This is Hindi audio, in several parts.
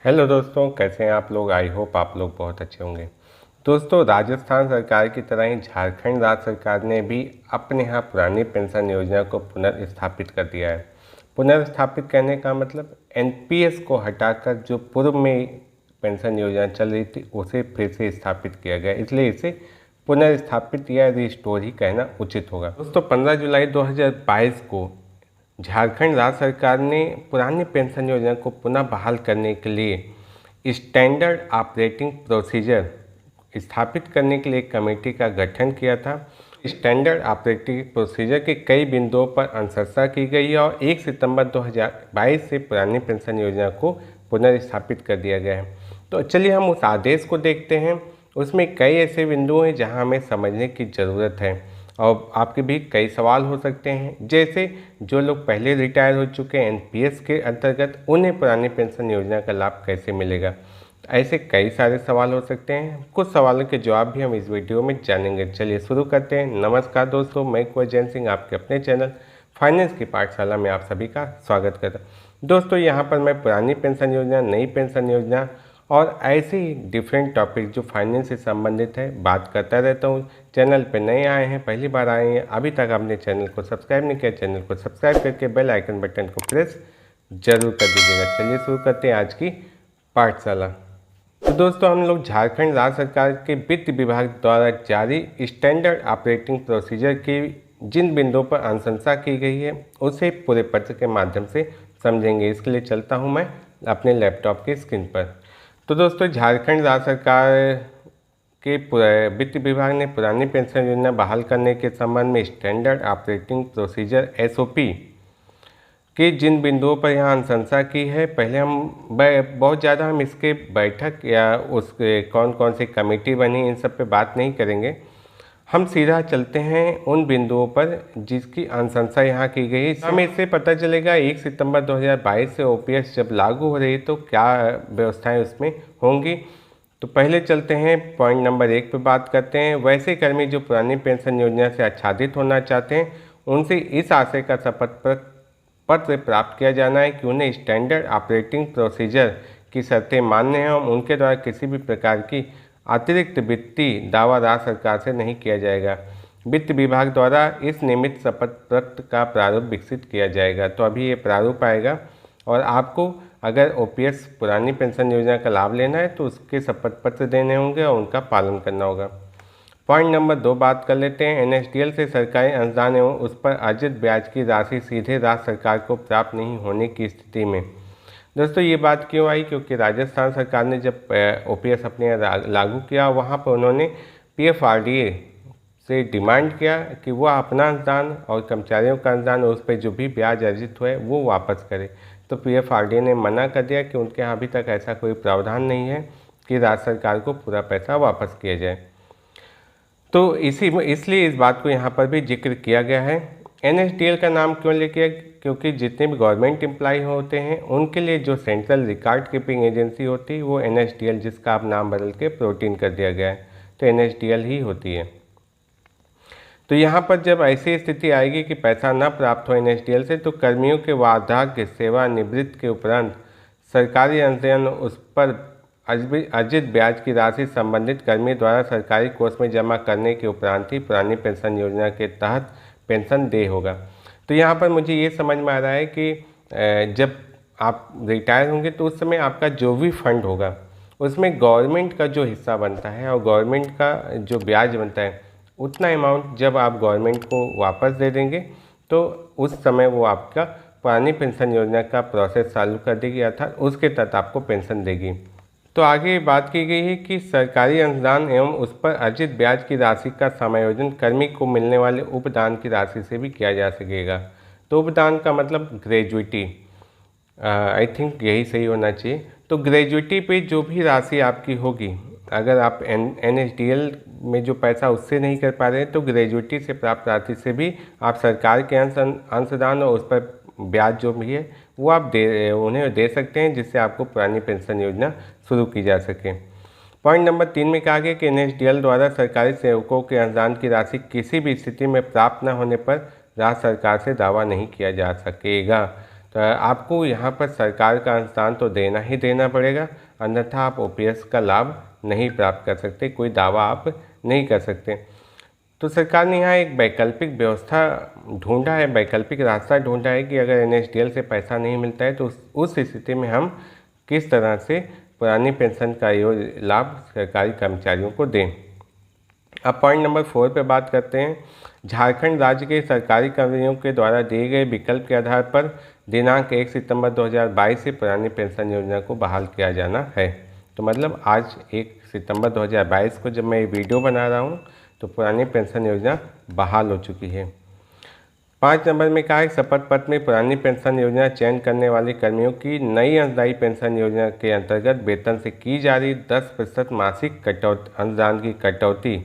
हेलो दोस्तों, कैसे हैं आप लोग। आई होप आप लोग बहुत अच्छे होंगे। दोस्तों, राजस्थान सरकार की तरह ही झारखंड राज्य सरकार ने भी अपने यहाँ पुरानी पेंशन योजना को पुनर्स्थापित कर दिया है। पुनर्स्थापित करने का मतलब एनपीएस को हटाकर जो पूर्व में पेंशन योजना चल रही थी उसे फिर से स्थापित किया गया, इसलिए इसे पुनर्स्थापित या रिस्टोर ही कहना उचित होगा। दोस्तों, 15 जुलाई 2022 को झारखंड राज्य सरकार ने पुरानी पेंशन योजना को पुनः बहाल करने के लिए स्टैंडर्ड ऑपरेटिंग प्रोसीजर स्थापित करने के लिए एक कमेटी का गठन किया था। स्टैंडर्ड ऑपरेटिंग प्रोसीजर के कई बिंदुओं पर अनुशंसा की गई है और 1 सितंबर 2022 से पुरानी पेंशन योजना को पुनर्स्थापित कर दिया गया है। तो चलिए हम उस आदेश को देखते हैं। उसमें कई ऐसे बिंदु हैं जहां हमें समझने की ज़रूरत है और आपके भी कई सवाल हो सकते हैं, जैसे जो लोग पहले रिटायर हो चुके हैं एनपीएस के अंतर्गत उन्हें पुरानी पेंशन योजना का लाभ कैसे मिलेगा। ऐसे कई सारे सवाल हो सकते हैं। कुछ सवालों के जवाब भी हम इस वीडियो में जानेंगे। चलिए शुरू करते हैं। नमस्कार दोस्तों, मैं कुंवर जैन सिंह आपके अपने चैनल फाइनेंस की पाठशाला में आप सभी का स्वागत करता हूँ। दोस्तों, यहाँ पर मैं पुरानी पेंशन योजना, नई पेंशन योजना और ऐसे ही डिफरेंट टॉपिक जो फाइनेंस से संबंधित है बात करता रहता हूँ। चैनल पर नए आए हैं, पहली बार आए हैं, अभी तक आपने चैनल को सब्सक्राइब नहीं किया, चैनल को सब्सक्राइब करके बेल आइकन बटन को प्रेस जरूर कर दीजिएगा। चलिए शुरू करते हैं आज की पाठशाला। तो दोस्तों, हम लोग झारखंड राज्य सरकार के वित्त विभाग द्वारा जारी स्टैंडर्ड ऑपरेटिंग प्रोसीजर की जिन बिंदुओं पर अनुशंसा की गई है उसे पूरे पत्र के माध्यम से समझेंगे। इसके लिए चलता हूँ मैं अपने लैपटॉप की स्क्रीन पर। तो दोस्तों, झारखंड राज्य सरकार के वित्त विभाग ने पुरानी पेंशन योजना बहाल करने के संबंध में स्टैंडर्ड ऑपरेटिंग प्रोसीजर एसओपी के जिन बिंदुओं पर यहाँ अनुशंसा की है, पहले हम बहुत ज़्यादा हम इसके बैठक या उसके कौन कौन सी कमेटी बनी इन सब पे बात नहीं करेंगे। हम सीधा चलते हैं उन बिंदुओं पर जिसकी अनुशंसा यहाँ की गई। हमें इससे पता चलेगा 1 सितंबर 2022 से ओपीएस जब लागू हो रही है तो क्या व्यवस्थाएं उसमें होंगी। तो पहले चलते हैं पॉइंट नंबर 1 पे बात करते हैं। वैसे कर्मी जो पुरानी पेंशन योजना से आच्छादित होना चाहते हैं उनसे इस आशय का शपथ पत्र प्राप्त किया जाना है कि उन्हें स्टैंडर्ड ऑपरेटिंग प्रोसीजर की शर्तें मान्य हैं और उनके द्वारा किसी भी प्रकार की अतिरिक्त वित्तीय दावा राज्य सरकार से नहीं किया जाएगा। वित्त विभाग द्वारा इस निमित्त शपथ पत्र का प्रारूप विकसित किया जाएगा। तो अभी ये प्रारूप आएगा और आपको अगर ओपीएस पुरानी पेंशन योजना का लाभ लेना है तो उसके शपथ पत्र देने होंगे और उनका पालन करना होगा। पॉइंट नंबर 2 बात कर लेते हैं। एनएसडीएल से सरकारी अनुदान एवं उस पर अर्जित ब्याज की राशि सीधे राज्य सरकार को प्राप्त नहीं होने की स्थिति में। दोस्तों, ये बात क्यों आई? क्योंकि राजस्थान सरकार ने जब ओपीएस अपने यहाँ लागू किया वहाँ पर उन्होंने पीएफआरडीए से डिमांड किया कि वह अपना अनुदान और कर्मचारियों का अनुदान उस पर जो भी ब्याज अर्जित हुआ है वो वापस करे। तो पीएफआरडीए ने मना कर दिया कि उनके यहाँ अभी तक ऐसा कोई प्रावधान नहीं है कि राज्य सरकार को पूरा पैसा वापस किया जाए। तो इसलिए इस बात को यहाँ पर भी जिक्र किया गया है। एनएसडीएल का नाम क्यों लेके? क्योंकि जितने भी गवर्नमेंट एम्प्लॉय होते हैं उनके लिए जो सेंट्रल रिकॉर्ड कीपिंग एजेंसी होती है वो एनएसडीएल, जिसका आप नाम बदल के प्रोटीन कर दिया गया है, तो एनएसडीएल ही होती है। तो यहाँ पर जब ऐसी स्थिति आएगी कि पैसा न प्राप्त हो एनएसडीएल से, तो कर्मियों के वार्धक्य सेवानिवृत्ति के उपरांत सरकारी अनुदान उस पर अर्जित ब्याज की राशि संबंधित कर्मी द्वारा सरकारी कोष में जमा करने के उपरांत ही पुरानी पेंशन योजना के तहत पेंशन देय होगा। तो यहाँ पर मुझे ये समझ में आ रहा है कि जब आप रिटायर होंगे तो उस समय आपका जो भी फंड होगा उसमें गवर्नमेंट का जो हिस्सा बनता है और गवर्नमेंट का जो ब्याज बनता है उतना अमाउंट जब आप गवर्नमेंट को वापस दे देंगे तो उस समय वो आपका पुरानी पेंशन योजना का प्रोसेस चालू कर देगी, अर्थात उसके तहत आपको पेंशन देगी। तो आगे बात की गई है कि सरकारी अनुदान एवं उस पर अर्जित ब्याज की राशि का समायोजन कर्मी को मिलने वाले उपदान की राशि से भी किया जा सकेगा। तो उपदान का मतलब ग्रेजुइटी, आई थिंक यही सही होना चाहिए। तो ग्रेजुइटी पे जो भी राशि आपकी होगी, अगर आप एनएसडीएल में जो पैसा उससे नहीं कर पा रहे हैं तो ग्रेजुइटी से प्राप्त राशि से भी आप सरकार के अंशदान और उस पर ब्याज जो भी है वो आप उन्हें दे सकते हैं, जिससे आपको पुरानी पेंशन योजना शुरू की जा सके। पॉइंट नंबर 3 में कहा गया कि एनएसडीएल द्वारा सरकारी सेवकों के अनुदान की राशि किसी भी स्थिति में प्राप्त न होने पर राज्य सरकार से दावा नहीं किया जा सकेगा। तो आपको यहाँ पर सरकार का अनुदान तो देना ही देना पड़ेगा, अन्यथा आप ओपीएस का लाभ नहीं प्राप्त कर सकते, कोई दावा आप नहीं कर सकते। तो सरकार ने यहाँ एक वैकल्पिक व्यवस्था ढूंढा है, वैकल्पिक रास्ता ढूंढा है कि अगर एनएसडीएल से पैसा नहीं मिलता है तो उस स्थिति में हम किस तरह से पुरानी पेंशन का लाभ सरकारी कर्मचारियों को दें। अब पॉइंट नंबर 4 पे बात करते हैं। झारखंड राज्य के सरकारी कर्मचारियों के द्वारा दिए गए विकल्प के आधार पर दिनांक 1 सितंबर 2022 से पुरानी पेंशन योजना को बहाल किया जाना है। तो मतलब आज 1 सितंबर 2022 को जब मैं ये वीडियो बना रहा हूँ तो पुरानी पेंशन योजना बहाल हो चुकी है। 5 नंबर में कहा है शपथ पत्र में पुरानी पेंशन योजना चयन करने वाले कर्मियों की नई अंशदायी पेंशन योजना के अंतर्गत वेतन से की जा रही 10% मासिक अनुदान की कटौती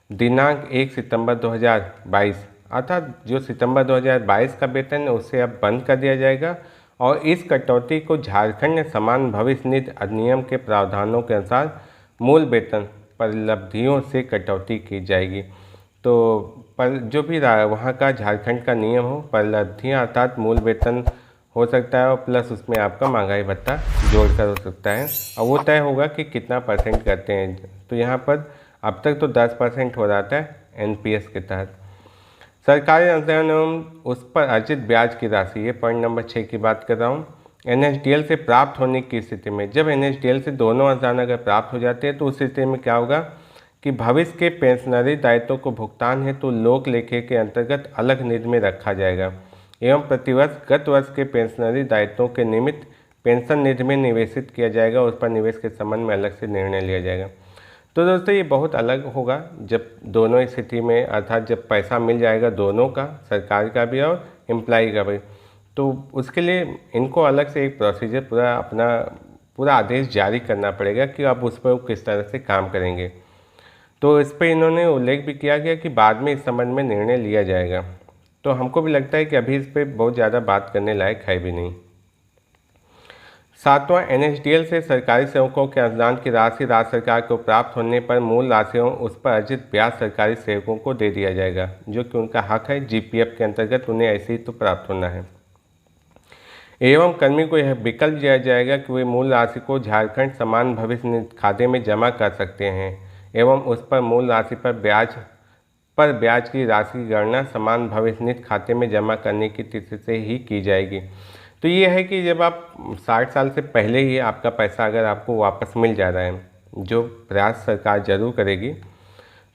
दिनांक 1 सितंबर 2022 अर्थात जो सितंबर 2022 का वेतन है उससे अब बंद कर दिया जाएगा और इस कटौती को झारखंड समान भविष्य निधि अधिनियम के प्रावधानों के अनुसार मूल वेतन परिलब्धियों से कटौती की जाएगी। तो पर जो भी वहाँ का झारखंड का नियम हो, परिलब्धियाँ अर्थात मूल वेतन हो सकता है और प्लस उसमें आपका महंगाई भत्ता जोड़कर हो सकता है और वो तय होगा कि कितना परसेंट करते हैं। तो यहाँ पर अब तक तो 10% हो रहा था एनपीएस के तहत। सरकारी अनुदान एवं उस पर अर्जित ब्याज की राशि, ये पॉइंट नंबर 6 की बात कर रहा हूँ। एनएसडीएल से प्राप्त होने की स्थिति में, जब एनएसडीएल से दोनों अनुदान अगर प्राप्त हो जाते हैं तो उस स्थिति में क्या होगा कि भविष्य के पेंशनरी दायित्वों को भुगतान हेतु तो लोक लेखे के अंतर्गत अलग निधि में रखा जाएगा एवं प्रतिवर्ष गत वर्ष के पेंशनरी दायित्वों के निमित्त पेंशन निधि में निवेशित किया जाएगा। उस पर निवेश के संबंध में अलग से निर्णय लिया जाएगा। तो दोस्तों ये बहुत अलग होगा जब दोनों स्थिति में, अर्थात जब पैसा मिल जाएगा दोनों का, सरकार का भी और एम्प्लॉई का भी, तो उसके लिए इनको अलग से एक प्रोसीजर पूरा आदेश जारी करना पड़ेगा कि आप उस पर किस तरह से काम करेंगे। तो इस पर इन्होंने उल्लेख भी किया गया कि बाद में इस संबंध में निर्णय लिया जाएगा। तो हमको भी लगता है कि अभी इस पर बहुत ज़्यादा बात करने लायक है भी नहीं। 7वां, एनएसडीएल से सरकारी सेवकों के अनुदान की राशि राज्य सरकार को प्राप्त होने पर मूल राशि एवं उस पर अर्जित ब्याज सरकारी सेवकों को दे दिया जाएगा, जो कि उनका हक है। जीपीएफ के अंतर्गत उन्हें ऐसे ही तो प्राप्त होना है। एवं कर्मी को यह विकल्प दिया जाएगा कि वे मूल राशि को झारखंड समान भविष्य निधि खाते में जमा कर सकते हैं एवं उस पर मूल राशि पर ब्याज की राशि की गणना समान भविष्य निधि खाते में जमा करने की तिथि से ही की जाएगी। तो ये है कि जब आप 60 साल से पहले ही आपका पैसा अगर आपको वापस मिल जा रहा है, जो प्रयास सरकार जरूर करेगी,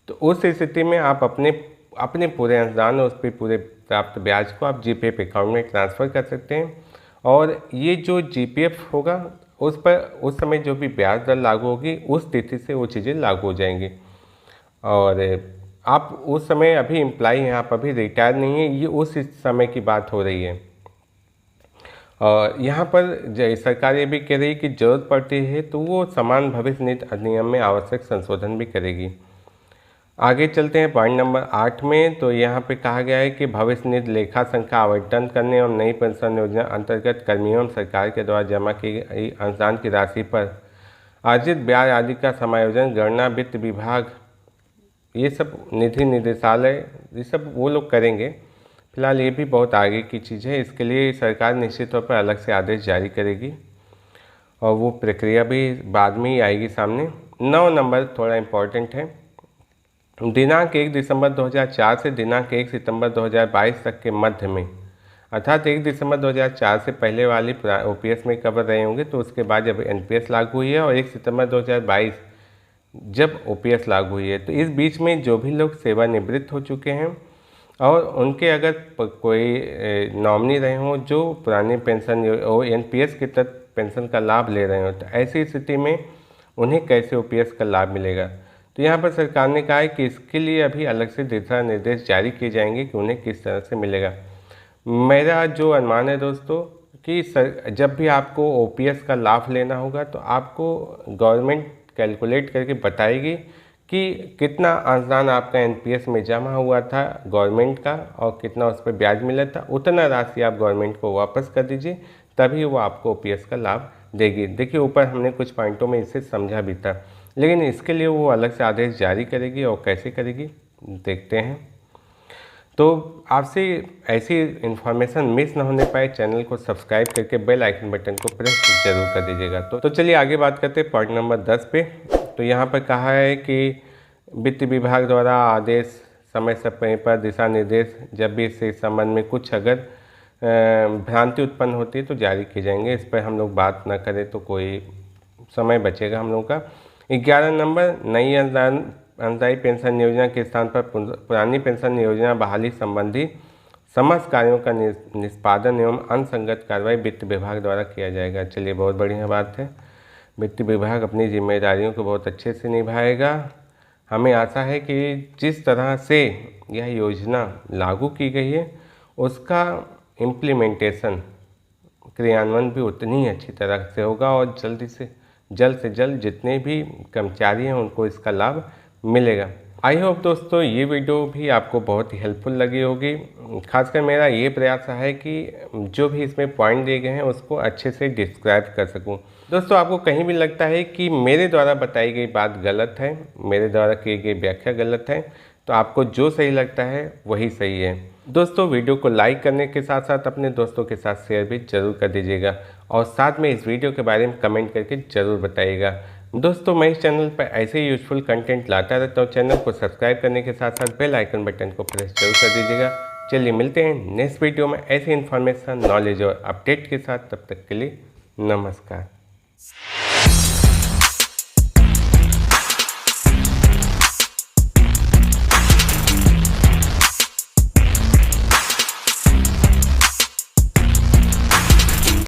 तो उस स्थिति में आप अपने पूरे अनुदान और उस पर पूरे प्राप्त ब्याज को आप जीपीएफ अकाउंट में ट्रांसफ़र कर सकते हैं और ये जो जीपीएफ होगा उस पर उस समय जो भी ब्याज दर लागू होगी उस तिथि से वो चीज़ें लागू हो जाएंगी। और आप उस समय अभी एम्प्लॉई हैं, आप अभी रिटायर नहीं है, ये उस समय की बात हो रही है। और यहाँ पर सरकार ये भी कह रही है कि जरूरत पड़ती है तो वो समान भविष्य निधि अधिनियम में आवश्यक संशोधन भी करेगी। आगे चलते हैं पॉइंट नंबर 8 में। तो यहाँ पे कहा गया है कि भविष्य निधि लेखा संख्या आवंटन करने और नई पेंशन योजना अंतर्गत कर्मियों सरकार के द्वारा जमा की गई अनुदान की राशि पर अर्जित ब्याज आदि का समायोजन गणना वित्त विभाग, ये सब निधि निदेशालय, ये सब वो लोग करेंगे। फिलहाल ये भी बहुत आगे की चीज़ है, इसके लिए सरकार निश्चित तौर पर अलग से आदेश जारी करेगी और वो प्रक्रिया भी बाद में ही आएगी सामने। 9 नंबर थोड़ा इम्पोर्टेंट है। दिनांक 1 दिसंबर 2004 से दिनांक 1 सितंबर 2022 तक के मध्य में, अर्थात 1 दिसंबर 2004 से पहले वाली ओपीएस में कवर रहे होंगे, तो उसके बाद जब एनपीएस लागू हुई है और 1 सितंबर 2022 जब ओपीएस लागू हुई है, तो इस बीच में जो भी लोग सेवानिवृत्त हो चुके हैं और उनके अगर कोई नॉमिनी रहे हों जो पुरानी पेंशन और एनपीएस के तहत पेंशन का लाभ ले रहे हों, तो ऐसी स्थिति में उन्हें कैसे ओपीएस का लाभ मिलेगा। तो यहाँ पर सरकार ने कहा है कि इसके लिए अभी अलग से दिशा निर्देश जारी किए जाएंगे कि उन्हें किस तरह से मिलेगा। मेरा जो अनुमान है दोस्तों कि जब भी आपको ओपीएस का लाभ लेना होगा तो आपको गवर्नमेंट कैलकुलेट करके बताएगी कि कितना अनुदान आपका एनपीएस में जमा हुआ था गवर्नमेंट का और कितना उस पर ब्याज मिला था, उतना राशि आप गवर्नमेंट को वापस कर दीजिए, तभी वो आपको ओपीएस का लाभ देगी। देखिए ऊपर हमने कुछ पॉइंटों में इसे समझा भी था, लेकिन इसके लिए वो अलग से आदेश जारी करेगी और कैसे करेगी देखते हैं। तो आपसे ऐसी इन्फॉर्मेशन मिस ना होने पाए, चैनल को सब्सक्राइब करके बेल आइकन बटन को प्रेस जरूर कर दीजिएगा। तो चलिए आगे बात करते हैं पॉइंट नंबर 10 पे। तो यहाँ पर कहा है कि वित्त विभाग द्वारा आदेश, समय समय पर दिशा निर्देश जब भी इस संबंध में कुछ अगर भ्रांति उत्पन्न होती है तो जारी किए जाएंगे। इस पर हम लोग बात ना करें तो कोई समय बचेगा हम लोग का। 11 नंबर, नई अंशदायी पेंशन योजना के स्थान पर पुरानी पेंशन योजना बहाली संबंधी समस्त कार्यों का निष्पादन एवं अनुसंगत कार्रवाई वित्त विभाग द्वारा किया जाएगा। चलिए बहुत बढ़िया बात है, वित्त विभाग अपनी जिम्मेदारियों को बहुत अच्छे से निभाएगा। हमें आशा है कि जिस तरह से यह योजना लागू की गई है उसका इम्प्लीमेंटेशन, क्रियान्वयन भी उतनी ही अच्छी तरह से होगा और जल्द से जल्द जितने भी कर्मचारी हैं उनको इसका लाभ मिलेगा। आई होप दोस्तों ये वीडियो भी आपको बहुत ही हेल्पफुल लगी होगी। खासकर मेरा ये प्रयास है कि जो भी इसमें पॉइंट दिए गए हैं उसको अच्छे से डिस्क्राइब कर सकूं। दोस्तों आपको कहीं भी लगता है कि मेरे द्वारा बताई गई बात गलत है, मेरे द्वारा की गई व्याख्या गलत है, तो आपको जो सही लगता है वही सही है। दोस्तों वीडियो को लाइक करने के साथ साथ अपने दोस्तों के साथ शेयर भी जरूर कर दीजिएगा और साथ में इस वीडियो के बारे में कमेंट करके ज़रूर बताइएगा। दोस्तों मैं इस चैनल पर ऐसे ही यूजफुल कंटेंट लाता रहता हूँ। चैनल को सब्सक्राइब करने के साथ साथ बेल आइकन बटन को प्रेस जरूर कर दीजिएगा। चलिए मिलते हैं नेक्स्ट वीडियो में ऐसी इन्फॉर्मेशन, नॉलेज और अपडेट के साथ। तब तक के लिए नमस्कार।